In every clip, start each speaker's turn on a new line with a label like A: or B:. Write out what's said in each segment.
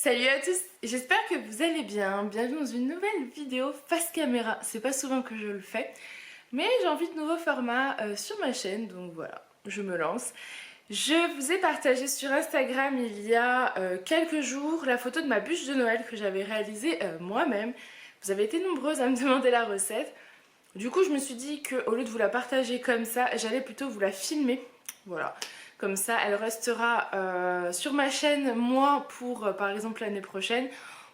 A: Salut à tous, j'espère que vous allez bien. Bienvenue dans une nouvelle vidéo face caméra. C'est pas souvent que je le fais, mais j'ai envie de nouveaux formats sur ma chaîne, donc voilà, je me lance. Je vous ai partagé sur Instagram il y a quelques jours la photo de ma bûche de Noël que j'avais réalisée moi-même. Vous avez été nombreuses à me demander la recette. Du coup, je me suis dit qu'au lieu de vous la partager comme ça, j'allais plutôt vous la filmer. Voilà. Comme ça, elle restera sur ma chaîne, moi, pour par exemple l'année prochaine.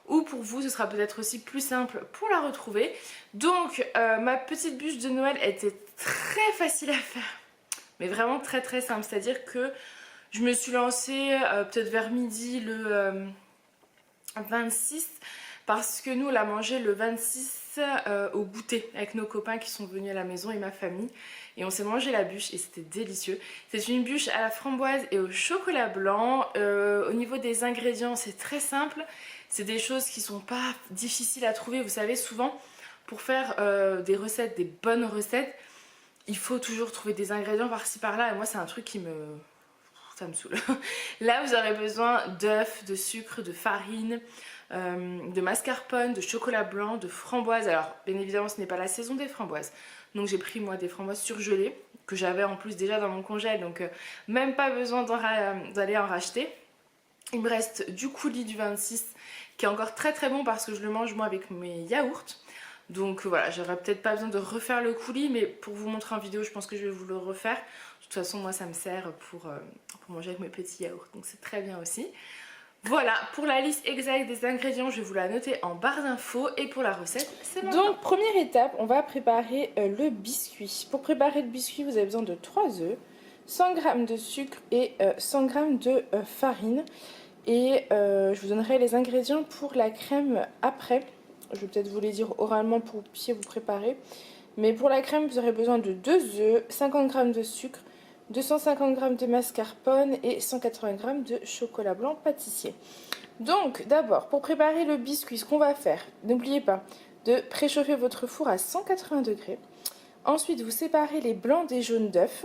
A: Ou pour vous, ce sera peut-être aussi plus simple pour la retrouver. Donc, ma petite bûche de Noël était très facile à faire. Mais vraiment très très simple. C'est-à-dire que je me suis lancée peut-être vers midi le 26. Parce que nous, on l'a mangé le 26 au goûter avec nos copains qui sont venus à la maison et ma famille. Et on s'est mangé la bûche et c'était délicieux. C'est une bûche à la framboise et au chocolat blanc. Au niveau des ingrédients, c'est très simple. C'est des choses qui sont pas difficiles à trouver. Vous savez, souvent, pour faire des recettes, des bonnes recettes, il faut toujours trouver des ingrédients par-ci par-là. Et moi, c'est un truc qui me... ça me saoule. Là, vous aurez besoin d'œufs, de sucre, de farine, de mascarpone, de chocolat blanc, de framboises. Alors, bien évidemment, ce n'est pas la saison des framboises. Donc, j'ai pris, moi, des framboises surgelées, que j'avais en plus déjà dans mon congèle. Donc, même pas besoin d'aller en racheter. Il me reste du coulis du 26, qui est encore très très bon parce que je le mange, moi, avec mes yaourts. Donc voilà, j'aurais peut-être pas besoin de refaire le coulis, mais pour vous montrer en vidéo, je pense que je vais vous le refaire. De toute façon, moi, ça me sert pour manger avec mes petits yaourts, donc c'est très bien aussi. Voilà, pour la liste exacte des ingrédients, je vais vous la noter en barre d'infos. Et pour la recette, c'est maintenant. Donc, première étape, on va préparer le biscuit. Pour préparer le biscuit, vous avez besoin de 3 œufs, 100 g de sucre et 100 g de farine. Et je vous donnerai les ingrédients pour la crème après. Je vais peut-être vous les dire oralement pour que vous puissiez vous préparer. Mais pour la crème, vous aurez besoin de 2 œufs, 50 g de sucre, 250 g de mascarpone et 180 g de chocolat blanc pâtissier. Donc d'abord, pour préparer le biscuit, ce qu'on va faire, n'oubliez pas de préchauffer votre four à 180 degrés. Ensuite, vous séparez les blancs des jaunes d'œufs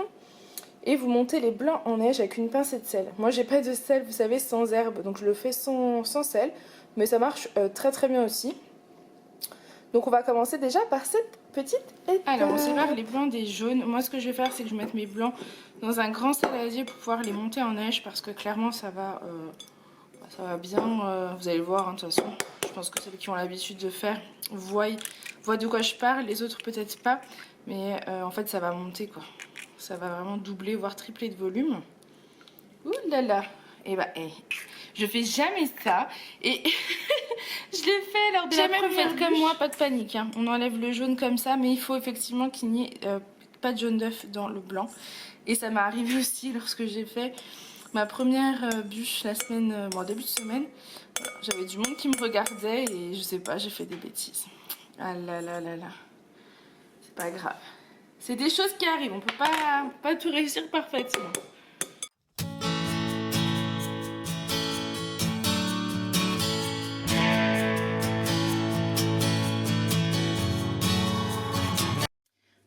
A: et vous montez les blancs en neige avec une pincée de sel. Moi, j'ai pas de sel, vous savez, sans herbe, donc je le fais sans sel, mais ça marche très très bien aussi. Donc on va commencer déjà par cette petite étape. Alors on sépare les blancs des jaunes. Moi ce que je vais faire c'est que je vais mettre mes blancs dans un grand saladier pour pouvoir les monter en neige parce que clairement ça va bien, vous allez le voir hein, de toute façon. Je pense que ceux qui ont l'habitude de faire voient de quoi je parle, les autres peut-être pas. Mais en fait ça va monter quoi. Ça va vraiment doubler voire tripler de volume. Ouh là là. Et bah je fais jamais ça et je l'ai fait lors de la première bûche. Comme moi, pas de panique hein. On enlève le jaune comme ça, mais il faut effectivement qu'il n'y ait pas de jaune d'œuf dans le blanc. Et ça m'est arrivé aussi lorsque j'ai fait ma première bûche la semaine, début de semaine. Voilà, j'avais du monde qui me regardait et je sais pas, j'ai fait des bêtises. Ah là là là là. C'est pas grave. C'est des choses qui arrivent, on peut pas tout réussir parfaitement.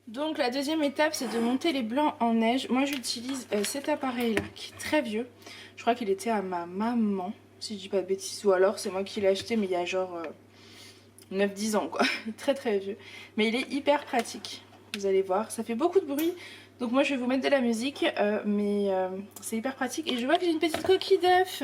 A: Donc la deuxième étape c'est de monter les blancs en neige. Moi j'utilise cet appareil là qui est très vieux. Je crois qu'il était à ma maman si je dis pas de bêtises. Ou alors c'est moi qui l'ai acheté mais il y a genre 9-10 ans quoi. Très très vieux. Mais il est hyper pratique. Vous allez voir. Ça fait beaucoup de bruit. Donc moi je vais vous mettre de la musique. Mais c'est hyper pratique. Et je vois que j'ai une petite coquille d'œuf.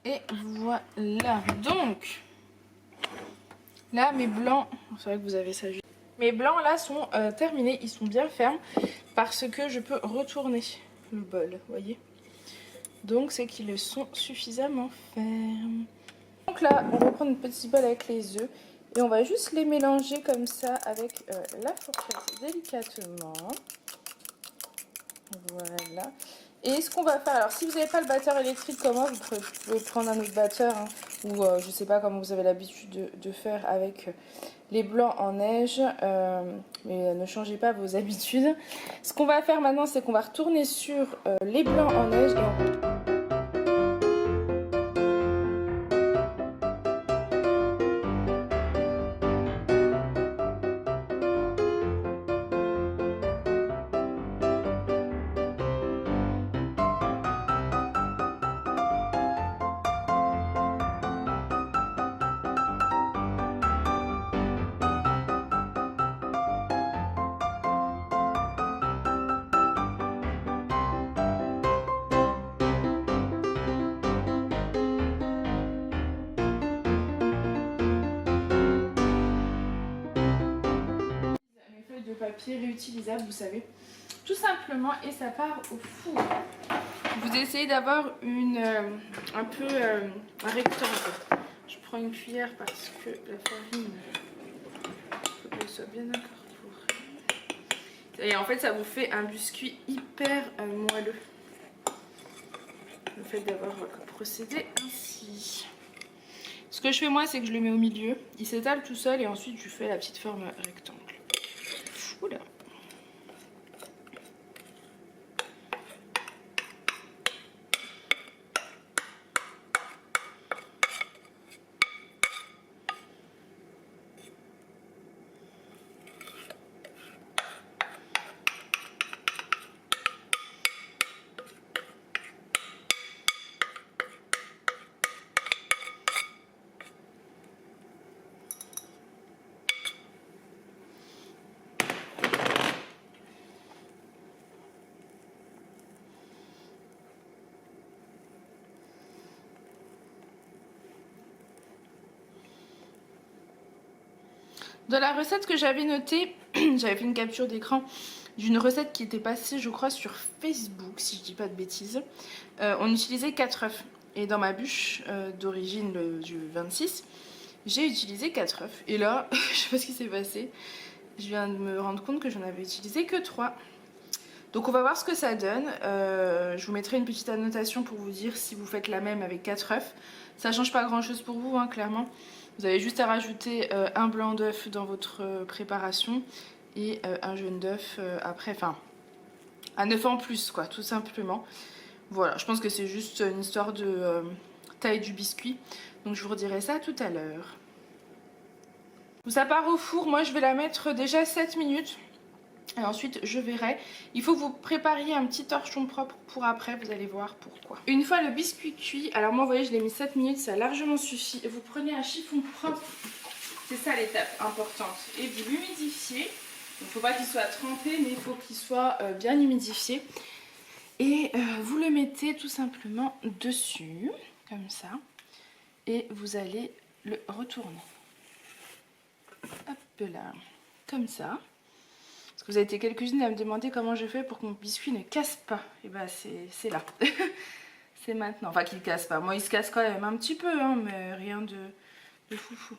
A: Et voilà, donc là mes blancs, c'est vrai que vous avez ça juste. Mes blancs là sont terminés, ils sont bien fermes parce que je peux retourner le bol, vous voyez. Donc c'est qu'ils sont suffisamment fermes. Donc là on va prendre une petite bol avec les œufs et on va juste les mélanger comme ça avec la fourchette délicatement. Voilà. Et ce qu'on va faire, alors si vous n'avez pas le batteur électrique comme moi, vous pouvez prendre un autre batteur hein, ou je sais pas comment vous avez l'habitude de faire avec les blancs en neige, mais ne changez pas vos habitudes. Ce qu'on va faire maintenant, c'est qu'on va retourner sur les blancs en neige et de papier réutilisable, vous savez, tout simplement, et ça part au four. Vous essayez d'avoir un peu un rectangle. Je prends une cuillère parce que la farine, il faut qu'elle soit bien incorporée. Et en fait, ça vous fait un biscuit hyper moelleux. Le fait d'avoir procédé ainsi. Ce que je fais moi, c'est que je le mets au milieu. Il s'étale tout seul et ensuite je fais la petite forme rectangle. Oula. Dans la recette que j'avais notée, j'avais fait une capture d'écran d'une recette qui était passée, je crois, sur Facebook, si je dis pas de bêtises. On utilisait 4 œufs. Et dans ma bûche d'origine du 26, j'ai utilisé 4 œufs. Et là, je sais pas ce qui s'est passé. Je viens de me rendre compte que j'en avais utilisé que 3. Donc on va voir ce que ça donne. Je vous mettrai une petite annotation pour vous dire si vous faites la même avec 4 œufs. Ça change pas grand chose pour vous, hein, clairement. Vous avez juste à rajouter un blanc d'œuf dans votre préparation et un jaune d'œuf après, enfin un œuf en plus quoi, tout simplement. Voilà, je pense que c'est juste une histoire de taille du biscuit. Donc je vous redirai ça tout à l'heure. Ça part au four, moi je vais la mettre déjà 7 minutes. Et ensuite je verrai. Il faut que vous prépariez un petit torchon propre pour après, vous allez voir pourquoi. Une fois le biscuit cuit, alors moi vous voyez je l'ai mis 7 minutes, ça a largement suffi. Vous prenez un chiffon propre, c'est ça l'étape importante. Et vous l'humidifiez. Il ne faut pas qu'il soit trempé mais il faut qu'il soit bien humidifié. Et vous le mettez tout simplement dessus, comme ça. Et vous allez le retourner. Hop là, comme ça. Parce que vous avez été quelques-unes à me demander comment je fais pour que mon biscuit ne casse pas. Et bah c'est là. C'est maintenant. Enfin qu'il ne casse pas. Moi il se casse quand même un petit peu, hein, mais rien de foufou.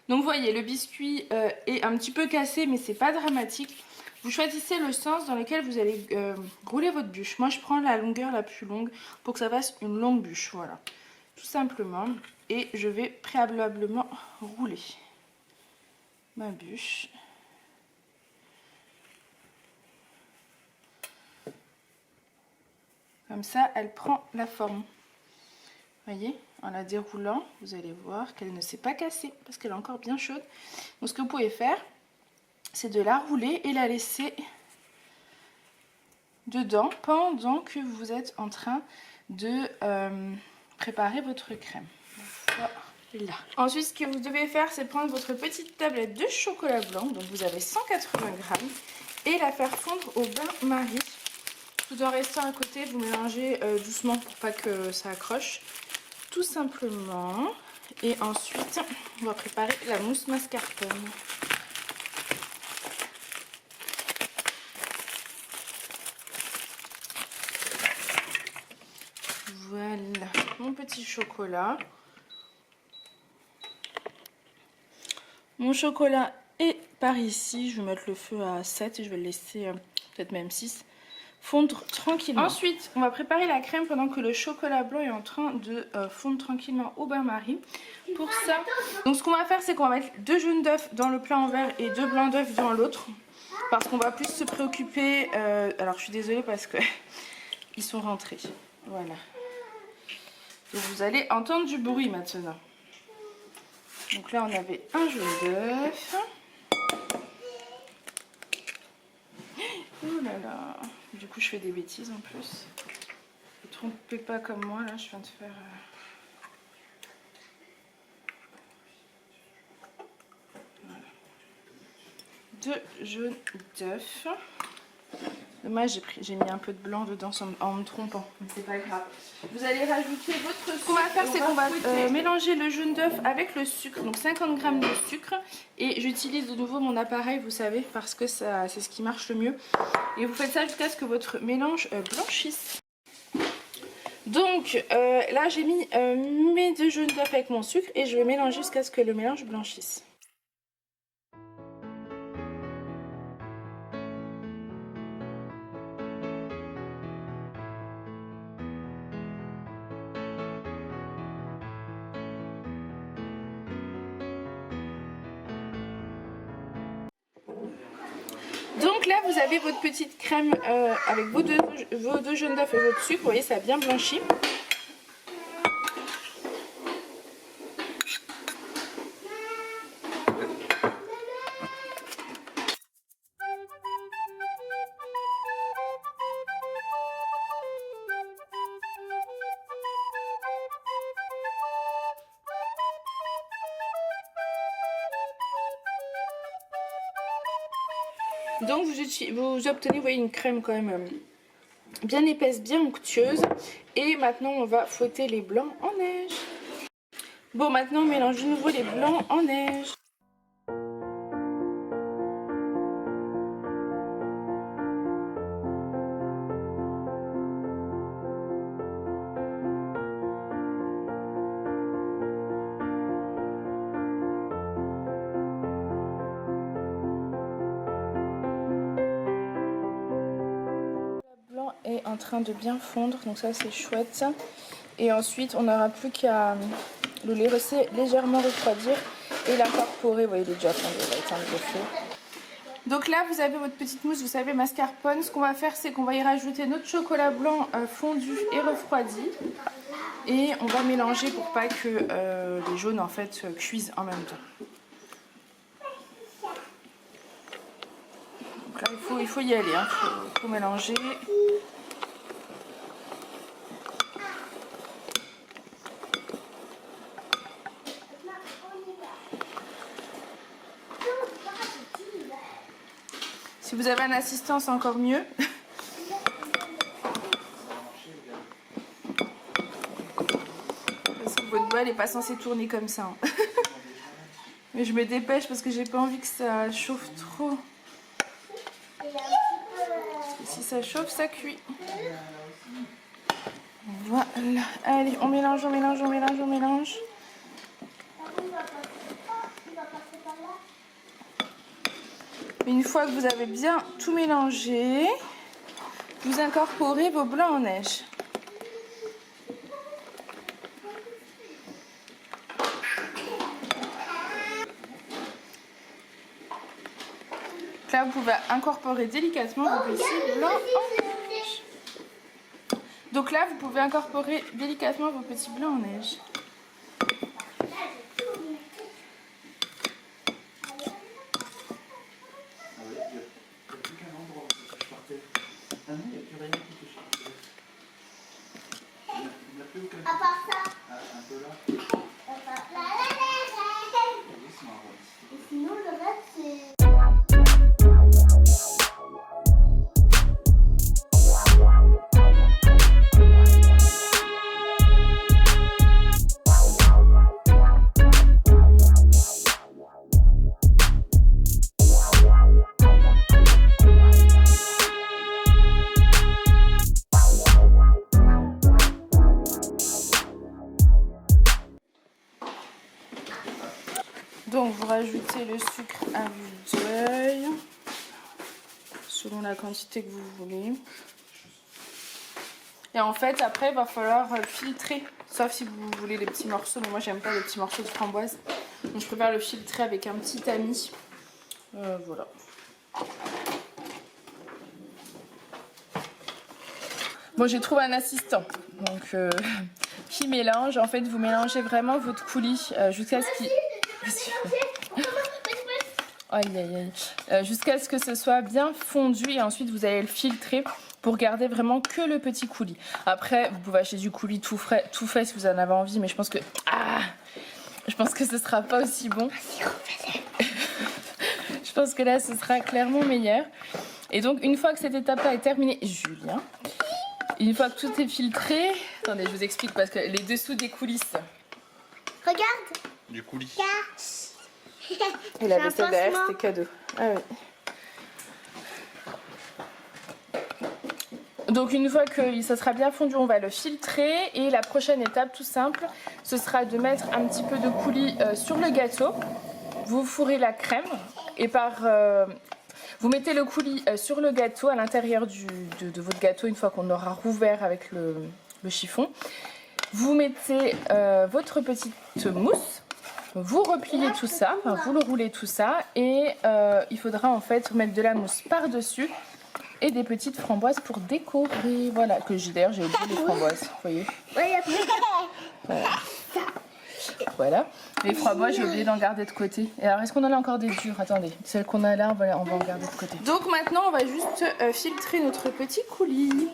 A: Donc vous voyez, le biscuit est un petit peu cassé, mais c'est pas dramatique. Vous choisissez le sens dans lequel vous allez rouler votre bûche. Moi je prends la longueur la plus longue pour que ça fasse une longue bûche, voilà. Tout simplement. Et je vais préalablement rouler ma bûche. Comme ça, elle prend la forme. Vous voyez, en la déroulant, vous allez voir qu'elle ne s'est pas cassée parce qu'elle est encore bien chaude. Donc ce que vous pouvez faire, c'est de la rouler et la laisser dedans pendant que vous êtes en train de préparer votre crème. Voilà. Ensuite, ce que vous devez faire, c'est prendre votre petite tablette de chocolat blanc, donc vous avez 180 grammes, et la faire fondre au bain-marie. Tout en restant à côté, vous mélangez doucement pour pas que ça accroche, tout simplement. Et ensuite, on va préparer la mousse mascarpone. Voilà, mon petit chocolat. Mon chocolat est par ici. Je vais mettre le feu à 7 et je vais le laisser peut-être même 6 fondre tranquillement. Ensuite, on va préparer la crème pendant que le chocolat blanc est en train de fondre tranquillement au bain-marie. Pour ça, donc ce qu'on va faire, c'est qu'on va mettre 2 jaunes d'œufs dans le plat en verre et 2 blancs d'œufs dans l'autre. Parce qu'on va plus se préoccuper... alors, je suis désolée parce que ils sont rentrés. Voilà. Donc, vous allez entendre du bruit maintenant. Donc là, on avait un jaune d'œuf. Oh là là. Du coup, je fais des bêtises en plus. Ne vous trompez pas comme moi, là, je viens de faire... Voilà. 2 jaunes d'œufs. Dommage, j'ai mis un peu de blanc dedans en me trompant. Mais c'est pas grave. Vous allez rajouter votre sucre. Ce qu'on va faire, c'est qu'on va mélanger le jaune d'œuf avec le sucre. Donc 50 g de sucre. Et j'utilise de nouveau mon appareil, vous savez, parce que c'est ce qui marche le mieux. Et vous faites ça jusqu'à ce que votre mélange blanchisse. Donc là, j'ai mis mes 2 jaunes d'œuf avec mon sucre. Et je vais mélanger jusqu'à ce que le mélange blanchisse. Donc là, vous avez votre petite crème avec vos deux jaunes d'œufs et votre sucre. Vous voyez, ça a bien blanchi. Donc vous obtenez, vous voyez, une crème quand même bien épaisse, bien onctueuse. Et maintenant, on va fouetter les blancs en neige. Bon, maintenant, on mélange de nouveau les blancs en neige. Est en train de bien fondre, donc ça c'est chouette. Et ensuite on n'aura plus qu'à le laisser légèrement refroidir et l'incorporer. Vous voyez, il est déjà fondu, on va éteindre le feu. Donc là vous avez votre petite mousse, vous savez, mascarpone. Ce qu'on va faire, c'est qu'on va y rajouter notre chocolat blanc fondu et refroidi, et on va mélanger pour pas que les jaunes en fait cuisent en même temps. Donc là il faut y aller, hein. Faut mélanger. Si vous avez un assistant, c'est encore mieux. Parce que votre bol n'est pas censé tourner comme ça. Hein. Mais je me dépêche parce que j'ai pas envie que ça chauffe trop. Parce que si ça chauffe, ça cuit. Voilà. Allez, on mélange, on mélange, on mélange, on mélange. Une fois que vous avez bien tout mélangé, vous incorporez vos blancs en neige. Là, vous pouvez incorporer délicatement vos petits blancs en neige. Donc là, vous pouvez incorporer délicatement vos petits blancs en neige. Donc vous rajoutez le sucre à vue d'œil, selon la quantité que vous voulez. Et en fait après il va falloir filtrer, sauf si vous voulez les petits morceaux, mais moi j'aime pas les petits morceaux de framboise. Donc je préfère le filtrer avec un petit tamis. Voilà. Bon, j'ai trouvé un assistant donc, qui mélange. En fait, vous mélangez vraiment votre coulis jusqu'à ce qu'il... Aïe, aïe, aïe. Jusqu'à ce que ce soit bien fondu et ensuite vous allez le filtrer pour garder vraiment que le petit coulis. Après, vous pouvez acheter du coulis tout frais, tout fait si vous en avez envie, mais je pense que... je pense que ce sera pas aussi bon. Je pense que là, ce sera clairement meilleur. Et donc, une fois que cette étape-là est terminée, Julien, une fois que tout est filtré... Attendez, je vous explique parce que les dessous des coulisses...
B: Regarde.
C: Du coulis.
A: Et la vaisselle derrière, c'était cadeau. Ah oui. Donc une fois que ça sera bien fondu, on va le filtrer. Et la prochaine étape, tout simple, ce sera de mettre un petit peu de coulis sur le gâteau. Vous fourrez la crème et vous mettez le coulis sur le gâteau à l'intérieur de votre gâteau une fois qu'on aura rouvert avec le chiffon. Vous mettez votre petite mousse. Vous repliez tout ça, enfin, vous le roulez tout ça et il faudra en fait mettre de la mousse par-dessus et des petites framboises pour décorer. Voilà, que j'ai d'ailleurs, j'ai oublié les framboises, vous voyez. Voilà. Voilà. Les framboises, j'ai oublié d'en garder de côté. Et alors, est-ce qu'on en a encore des dures? Attendez, celles qu'on a là, on va en garder de côté. Donc maintenant, on va juste filtrer notre petit coulis.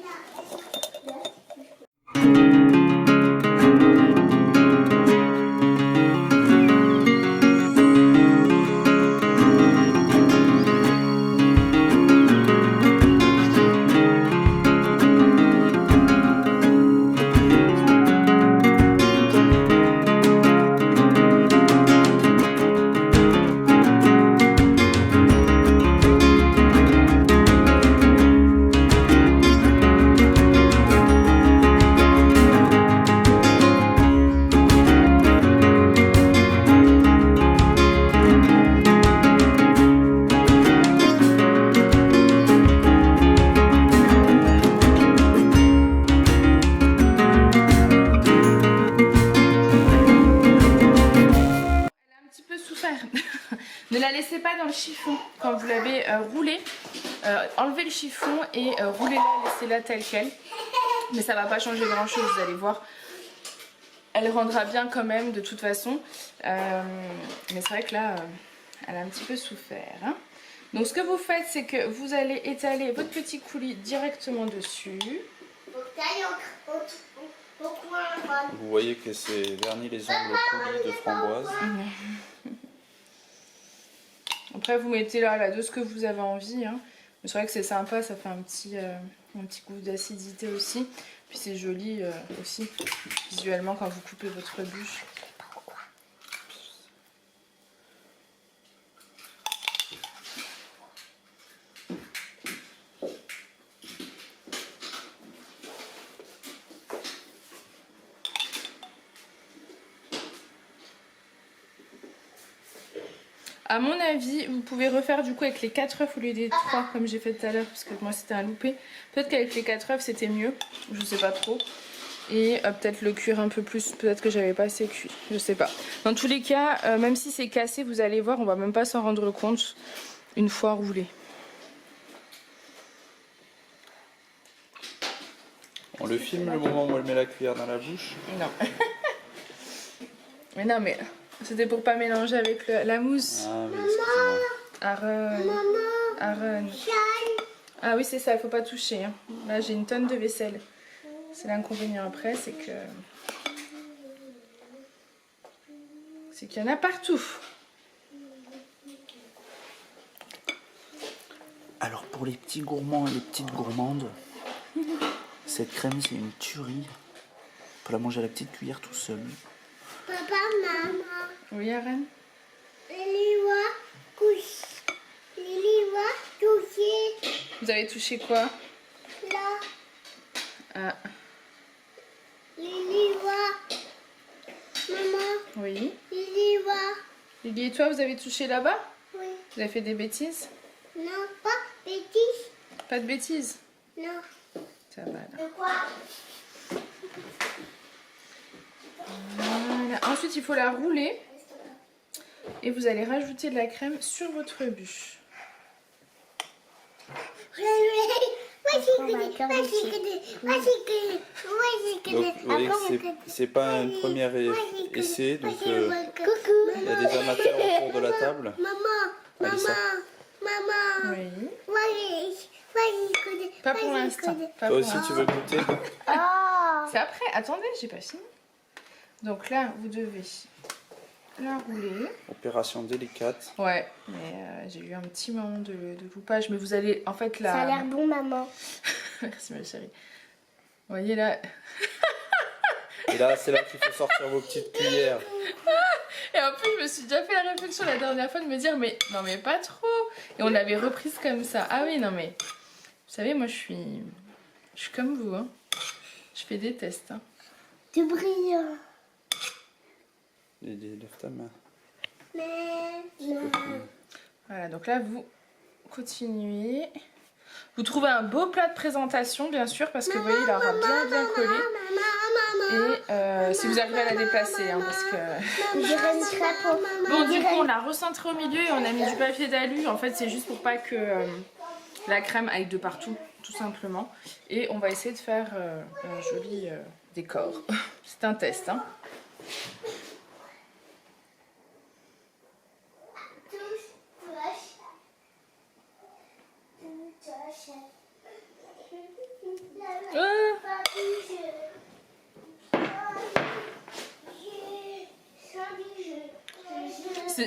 A: Ne la laissez pas dans le chiffon quand vous l'avez roulé. Enlevez le chiffon et roulez-la, laissez-la telle quelle. Mais ça va pas changer grand chose, vous allez voir. Elle rendra bien quand même de toute façon. Mais c'est vrai que là, elle a un petit peu souffert. Hein. Donc ce que vous faites, c'est que vous allez étaler votre petit coulis directement dessus.
C: Vous voyez que c'est verni les ongles au coulis de framboise.
A: Après vous mettez là de ce que vous avez envie. Hein. C'est vrai que c'est sympa, ça fait un petit goût d'acidité aussi. Puis c'est joli aussi visuellement quand vous coupez votre bûche. À mon avis, vous pouvez refaire du coup avec les 4 œufs au lieu des 3 comme j'ai fait tout à l'heure parce que moi c'était un loupé. Peut-être qu'avec les 4 œufs c'était mieux, je sais pas trop. Et peut-être le cuire un peu plus, peut-être que j'avais pas assez cuit, je sais pas. Dans tous les cas, même si c'est cassé, vous allez voir, on va même pas s'en rendre compte une fois roulé.
C: On le filme le moment où elle met la cuillère dans la bouche?
A: Non. Mais non mais... C'était pour pas mélanger avec la mousse.
C: Ah oui, excusez-moi.
A: Aaron. Aaron. Ah oui, c'est ça, il faut pas toucher. Hein. Là, j'ai une tonne de vaisselle. C'est l'inconvénient après, c'est que... C'est qu'il y en a partout.
C: Alors pour les petits gourmands et les petites gourmandes, cette crème c'est une tuerie. On peut la manger à la petite cuillère tout seul.
B: Papa, maman.
A: Oui, Aaron.
B: Lily va toucher.
A: Vous avez touché quoi?
B: Là.
A: Ah.
B: Lily va. Maman.
A: Oui.
B: Lily va.
A: Lily et toi, vous avez touché là-bas?
B: Oui.
A: Vous avez fait des bêtises?
B: Non, pas bêtise.
A: Pas de bêtises?
B: Non.
A: Ça va là.
B: De quoi?
A: Voilà. Ensuite, il faut la rouler. Et vous allez rajouter de la crème sur votre bûche.
C: Donc vous voyez que c'est pas un premier essai, donc il y a des amateurs autour de la table.
B: Maman,
C: Alissa.
B: maman,
A: Oui. Pas pour l'instant. Pas
C: Toi
A: pour
C: aussi
A: l'instant.
C: tu veux goûter?
A: C'est après. Attendez, j'ai pas fini. Donc là, vous devez la rouler.
C: Opération délicate.
A: Ouais, mais j'ai eu un petit moment de loupage. Mais vous allez en fait la...
B: Ça a l'air bon, maman.
A: Merci ma chérie. Vous voyez là.
C: Et là, c'est là qu'il faut sortir vos petites cuillères.
A: Et en plus, je me suis déjà fait la réflexion la dernière fois de me dire, mais non, mais pas trop. Et on l'avait reprise comme ça. Ah oui, non, mais vous savez, moi je suis comme vous. Hein. Je fais des tests. Hein.
B: Tu brilles.
C: Lève ta main.
B: Mais non.
A: Voilà, donc là, vous continuez. Vous trouvez un beau plat de présentation, bien sûr, parce que vous voyez, il aura bien collé. Et si vous arrivez à la déplacer, hein, parce que...
B: On dirait une crêpe.
A: Bon, du coup, on l'a recentré au milieu et on a mis du papier d'alu. En fait, c'est juste pour pas que la crème aille de partout, tout simplement. Et on va essayer de faire un joli décor. C'est un test, hein.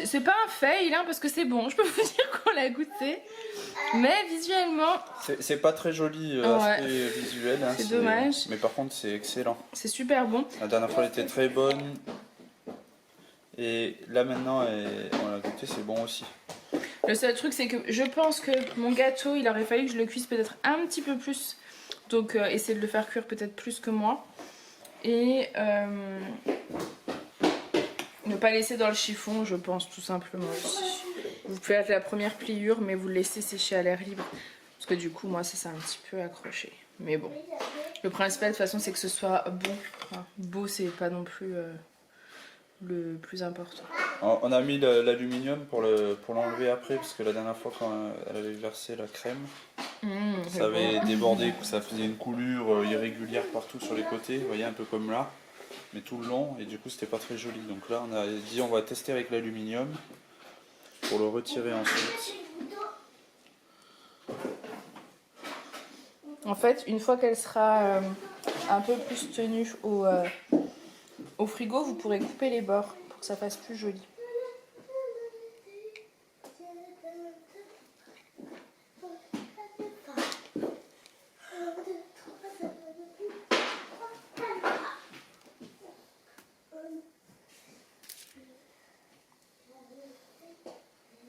A: C'est pas un fail, hein, parce que c'est bon. Je peux vous dire qu'on l'a goûté. Mais visuellement...
C: C'est pas très joli
A: Ouais.
C: aspect visuel. Hein,
A: C'est dommage.
C: Mais par contre, c'est excellent.
A: C'est super bon.
C: La dernière fois, elle était très bonne. Et là, maintenant, on l'a goûté, c'est bon aussi.
A: Le seul truc, c'est que je pense que mon gâteau, il aurait fallu que je le cuise peut-être un petit peu plus. Donc, essayez de le faire cuire peut-être plus que moi. Et ne pas laisser dans le chiffon, je pense, tout simplement aussi. Vous pouvez faire la première pliure, mais vous le laissez sécher à l'air libre. Parce que du coup, moi, ça s'est un petit peu accroché. Mais bon, le principal, de toute façon, c'est que ce soit bon. Enfin, beau, c'est pas non plus le plus important.
C: On a mis l'aluminium pour l'enlever après, parce que la dernière fois, quand elle avait versé la crème, ça avait débordé, ça faisait une coulure irrégulière partout sur les côtés, vous voyez, un peu comme là, mais tout le long, et du coup c'était pas très joli. Donc là on a dit on va tester avec l'aluminium pour le retirer ensuite.
A: En fait, une fois qu'elle sera un peu plus tenue au frigo, vous pourrez couper les bords pour que ça fasse plus joli.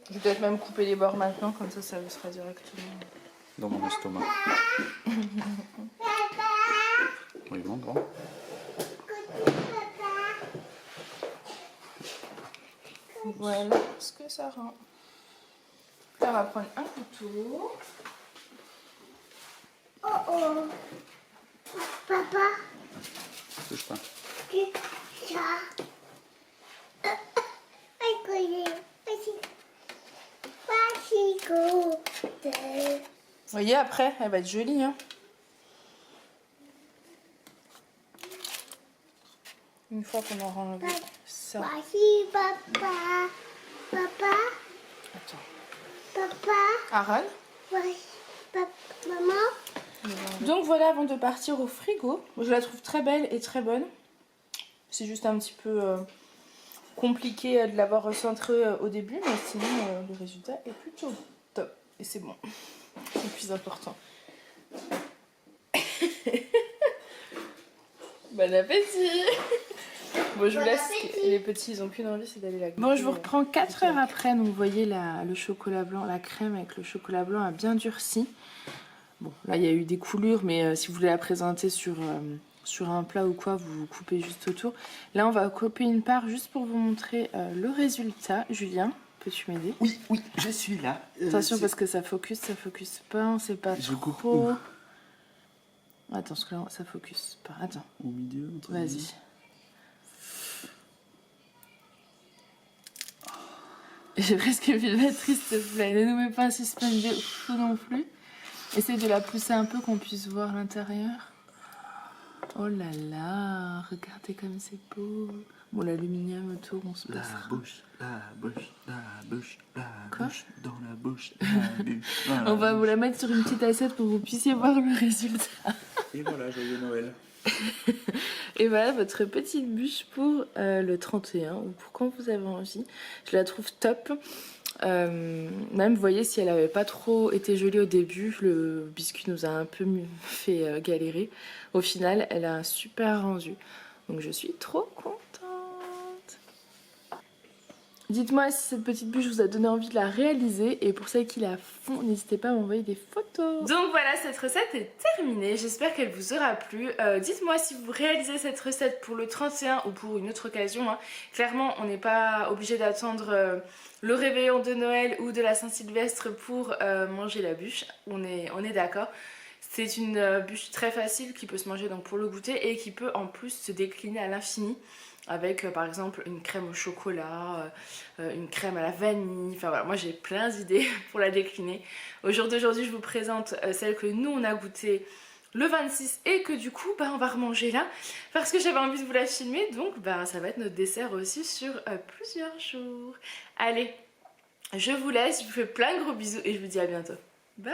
A: Je vais peut-être même couper les bords maintenant, comme ça vous sera directement
C: Dans mon estomac. Oui, bon, grand.
A: Voilà ce que ça rend. Là, on va prendre un couteau.
B: Oh oh. Papa,
C: Touche pas.
B: ça.
A: Vous voyez, après, elle va être jolie. Hein. Une fois qu'on aura enlevé ça.
B: Voici papa. Papa,
A: Attends.
B: papa.
A: Aaron.
B: Voici papa. Maman.
A: Donc voilà, avant de partir au frigo, je la trouve très belle et très bonne. C'est juste un petit peu compliqué de l'avoir recentrée au début, mais sinon le résultat est plutôt top. Et c'est bon, c'est le plus important. Bon appétit. Bon, je vous laisse, les petits ils ont qu'une envie, c'est d'aller la goûter. Bon, je vous reprends 4 heures après, donc vous voyez le chocolat blanc, la crème avec le chocolat blanc a bien durci. Bon, là il y a eu des coulures, mais si vous voulez la présenter sur sur un plat ou quoi, vous coupez juste autour. Là, on va couper une part juste pour vous montrer le résultat. Julien, peux-tu m'aider?
C: Oui, oui, je suis là.
A: Attention parce que ça focus pas, on sait pas
C: Je coupe
A: trop.
C: où?
A: Attends, parce que là, ça focus pas. Attends.
C: Au milieu,
A: Vas-y. J'ai presque envie de mettre triste, s'il te plaît. Ne nous mets pas un suspense de fou non plus. Essaye de la pousser un peu qu'on puisse voir l'intérieur. Oh là là, regardez comme c'est beau. Bon, l'aluminium autour, on se passera.
C: La bouche, la bouche, la bouche, la
A: Quoi?
C: bouche, dans la bouche, la bouche.
A: On va vous la mettre sur une petite assiette pour que vous puissiez voir le résultat.
C: Et voilà, joyeux Noël.
A: Et voilà votre petite bûche pour le 31 ou pour quand vous avez envie. Je la trouve top. Même, vous voyez, si elle n'avait pas trop été jolie au début, le biscuit nous a un peu fait galérer. Au final, elle a un super rendu. Donc je suis trop contente. Dites-moi si cette petite bûche vous a donné envie de la réaliser. Et pour celles qui la font, n'hésitez pas à m'envoyer des photos. Donc voilà, cette recette est terminée. J'espère qu'elle vous aura plu. Dites-moi si vous réalisez cette recette pour le 31 ou pour une autre occasion. Hein. Clairement, on n'est pas obligé d'attendre le réveillon de Noël ou de la Saint-Sylvestre pour manger la bûche. On est d'accord. C'est une bûche très facile qui peut se manger donc pour le goûter et qui peut en plus se décliner à l'infini. Avec par exemple une crème au chocolat, une crème à la vanille, enfin voilà, moi j'ai plein d'idées pour la décliner. Au jour d'aujourd'hui je vous présente celle que nous on a goûtée le 26 et que du coup on va remanger là parce que j'avais envie de vous la filmer, donc ça va être notre dessert aussi sur plusieurs jours. Allez, je vous laisse, je vous fais plein de gros bisous et je vous dis à bientôt. Bye!